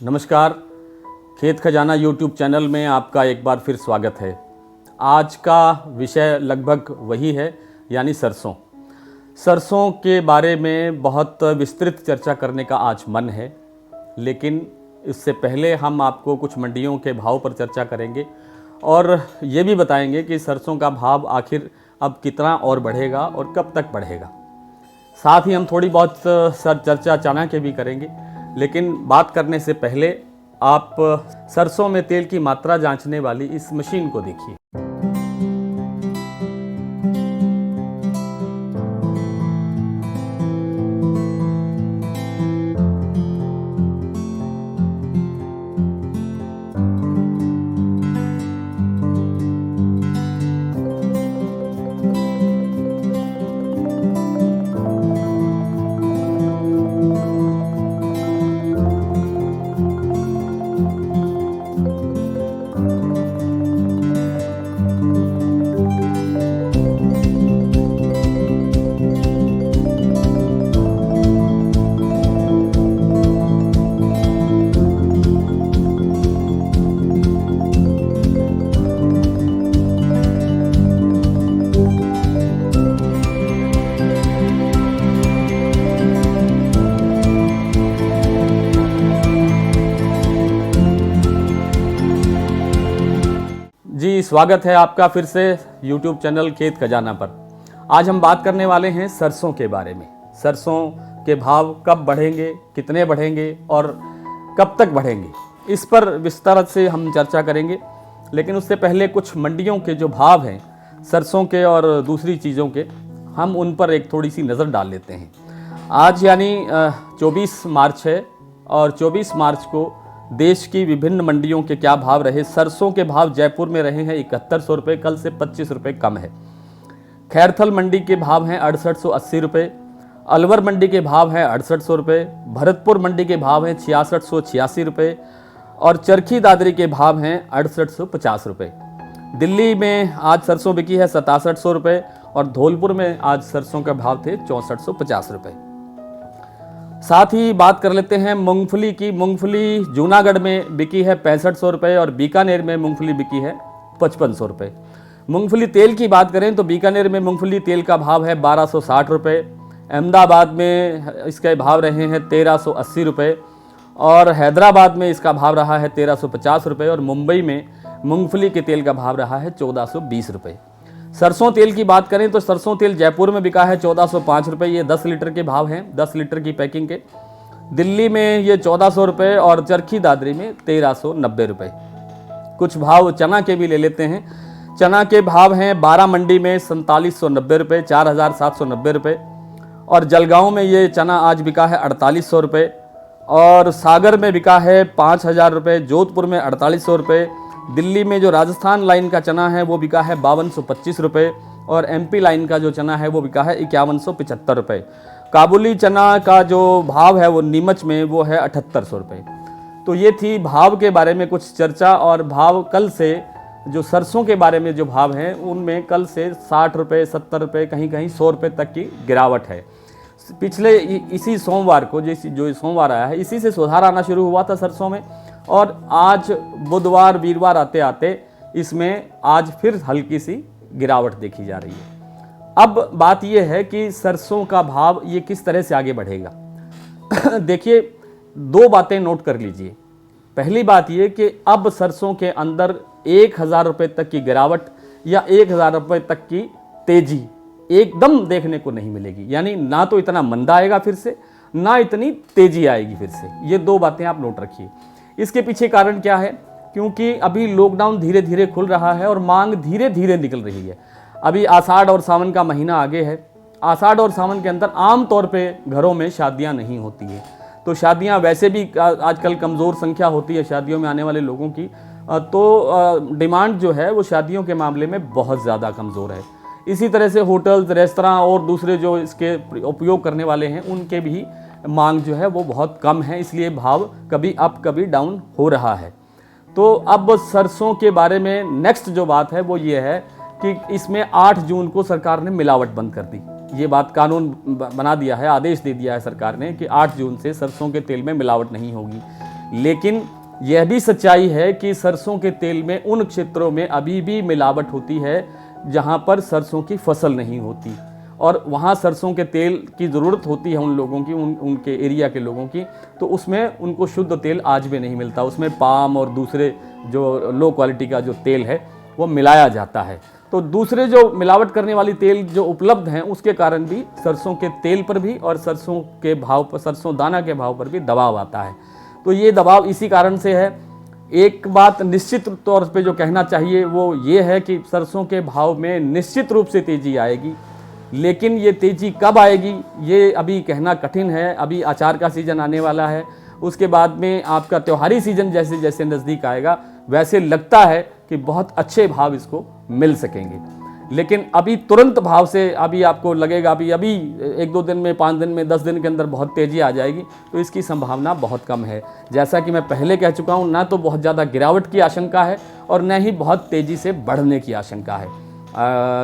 नमस्कार। खेत खजाना यूट्यूब चैनल में आपका एक बार फिर स्वागत है। आज का विषय लगभग वही है, यानी सरसों। सरसों के बारे में बहुत विस्तृत चर्चा करने का आज मन है, लेकिन इससे पहले हम आपको कुछ मंडियों के भाव पर चर्चा करेंगे और ये भी बताएंगे कि सरसों का भाव आखिर अब कितना और बढ़ेगा और कब तक बढ़ेगा। साथ ही हम थोड़ी बहुत चर्चा चना के भी करेंगे, लेकिन बात करने से पहले आप सरसों में तेल की मात्रा जांचने वाली इस मशीन को देखिए। जी, स्वागत है आपका फिर से YouTube चैनल खेत खजाना पर। आज हम बात करने वाले हैं सरसों के बारे में। सरसों के भाव कब बढ़ेंगे, कितने बढ़ेंगे और कब तक बढ़ेंगे, इस पर विस्तार से हम चर्चा करेंगे। लेकिन उससे पहले कुछ मंडियों के जो भाव हैं सरसों के और दूसरी चीज़ों के, हम उन पर एक थोड़ी सी नज़र डाल लेते हैं। आज यानी 24 मार्च है और 24 मार्च को देश की विभिन्न मंडियों के क्या भाव रहे। सरसों के भाव जयपुर में रहे हैं 7100 रुपये, कल से 25 रुपये कम है। खैरथल मंडी के भाव हैं 6880 रुपये, अलवर मंडी के भाव हैं 6800 रुपये, भरतपुर मंडी के भाव हैं 6686 रुपये और चरखी दादरी के भाव हैं 6850 रुपये। दिल्ली में आज सरसों बिकी है 6700 रुपये और धौलपुर में आज सरसों के भाव थे 6450 रुपये। साथ ही बात कर लेते हैं मूंगफली की। मूंगफली जूनागढ़ में बिकी है 6500 रुपये और बीकानेर में मूंगफली बिकी है 5500 रुपये। मूंगफली तेल की बात करें तो बीकानेर में मूंगफली तेल का भाव है 1260 रुपये, अहमदाबाद में इसके भाव रहे हैं 1380 रुपये और हैदराबाद में इसका भाव रहा है 1350 रुपये और मुंबई में मूंगफली के तेल का भाव रहा है 1420 रुपये। सरसों तेल की बात करें तो सरसों तेल जयपुर में बिका है 1405 रुपये, ये 10 लीटर के भाव हैं, 10 लीटर की पैकिंग के। दिल्ली में ये 1400 रुपये और चरखी दादरी में 1390 रुपये। कुछ भाव चना के भी ले लेते हैं। चना के भाव हैं 12 मंडी में 4790 रुपये, 4790 रुपये और जलगांव में ये चना आज बिका है 4800 रुपये और सागर में बिका है 5000 रुपये, जोधपुर में 4800 रुपये। दिल्ली में जो राजस्थान लाइन का चना है वो बिका है 5225 रुपये और एमपी लाइन का जो चना है वो बिका है 5175 रुपये। काबुली चना का जो भाव है वो नीमच में वो है 7800 रुपये। तो ये थी भाव के बारे में कुछ चर्चा। और भाव कल से जो सरसों के बारे में जो भाव हैं उनमें कल से 60 रुपये, 70 रुपये, कहीं कहीं 100 रुपये तक की गिरावट है। पिछले इसी सोमवार को जो सोमवार आया है इसी से सुधार आना शुरू हुआ था सरसों में और आज बुधवार वीरवार आते आते इसमें आज फिर हल्की सी गिरावट देखी जा रही है। अब बात यह है कि सरसों का भाव ये किस तरह से आगे बढ़ेगा। देखिए, दो बातें नोट कर लीजिए। पहली बात ये कि अब सरसों के अंदर 1000 रुपये तक की गिरावट या 1000 रुपये तक की तेजी एकदम देखने को नहीं मिलेगी। यानी ना तो इतना मंदा आएगा फिर से, ना इतनी तेजी आएगी फिर से। ये दो बातें आप नोट रखिए। इसके पीछे कारण क्या है? क्योंकि अभी लॉकडाउन धीरे धीरे खुल रहा है और मांग धीरे धीरे निकल रही है। अभी आषाढ़ और सावन का महीना आगे है। आषाढ़ और सावन के अंदर आम तौर पे घरों में शादियां नहीं होती है, तो शादियां वैसे भी आजकल कमज़ोर संख्या होती है शादियों में आने वाले लोगों की, तो डिमांड जो है वो शादियों के मामले में बहुत ज़्यादा कमज़ोर है। इसी तरह से होटल्स, रेस्तरां और दूसरे जो इसके उपयोग करने वाले हैं उनके भी मांग जो है वो बहुत कम है, इसलिए भाव कभी अप कभी डाउन हो रहा है। तो अब सरसों के बारे में नेक्स्ट जो बात है वो ये है कि इसमें 8 जून को सरकार ने मिलावट बंद कर दी। ये बात कानून बना दिया है, आदेश दे दिया है सरकार ने कि 8 जून से सरसों के तेल में मिलावट नहीं होगी। लेकिन यह भी सच्चाई है कि सरसों के तेल में उन क्षेत्रों में अभी भी मिलावट होती है जहां पर सरसों की फसल नहीं होती, और वहाँ सरसों के तेल की ज़रूरत होती है उन लोगों की, उनके एरिया के लोगों की, तो उसमें उनको शुद्ध तेल आज भी नहीं मिलता। उसमें पाम और दूसरे जो लो क्वालिटी का जो तेल है वो मिलाया जाता है। तो दूसरे जो मिलावट करने वाली तेल जो उपलब्ध हैं उसके कारण भी सरसों के तेल पर भी और सरसों के भाव पर, सरसों दाना के भाव पर भी दबाव आता है। तो ये दबाव इसी कारण से है। एक बात निश्चित तौर पे जो कहना चाहिए वो ये है कि सरसों के भाव में निश्चित रूप से तेज़ी आएगी, लेकिन ये तेज़ी कब आएगी ये अभी कहना कठिन है। अभी अचार का सीज़न आने वाला है, उसके बाद में आपका त्योहारी सीज़न जैसे जैसे नज़दीक आएगा वैसे लगता है कि बहुत अच्छे भाव इसको मिल सकेंगे। लेकिन अभी तुरंत भाव से अभी आपको लगेगा अभी 1-2 दिन में, 5 दिन में, 10 दिन के अंदर बहुत तेज़ी आ जाएगी, तो इसकी संभावना बहुत कम है। जैसा कि मैं पहले कह चुका हूँ, ना तो बहुत ज़्यादा गिरावट की आशंका है और न ही बहुत तेज़ी से बढ़ने की आशंका है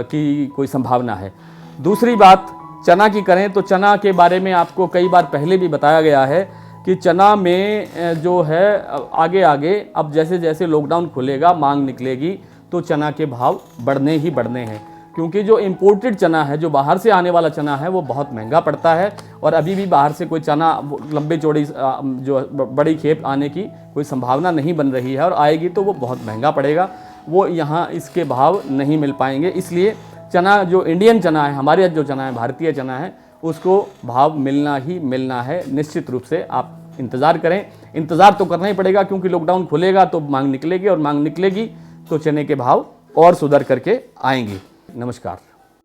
कि कोई संभावना है। दूसरी बात चना की करें तो चना के बारे में आपको कई बार पहले भी बताया गया है कि चना में जो है आगे आगे अब जैसे जैसे लॉकडाउन खुलेगा, मांग निकलेगी, तो चना के भाव बढ़ने ही बढ़ने हैं, क्योंकि जो इम्पोर्टेड चना है, जो बाहर से आने वाला चना है, वो बहुत महंगा पड़ता है और अभी भी बाहर से कोई चना लंबे चौड़ी जो बड़ी खेप आने की कोई संभावना नहीं बन रही है, और आएगी तो वो बहुत महंगा पड़ेगा, वो यहाँ इसके भाव नहीं मिल पाएंगे। इसलिए चना जो इंडियन चना है, हमारे जो चना है, भारतीय चना है, उसको भाव मिलना ही मिलना है। निश्चित रूप से आप इंतज़ार करें, इंतज़ार तो करना ही पड़ेगा, क्योंकि लॉकडाउन खुलेगा तो मांग निकलेगी, और मांग निकलेगी तो चने के भाव और सुधर करके आएंगे। नमस्कार।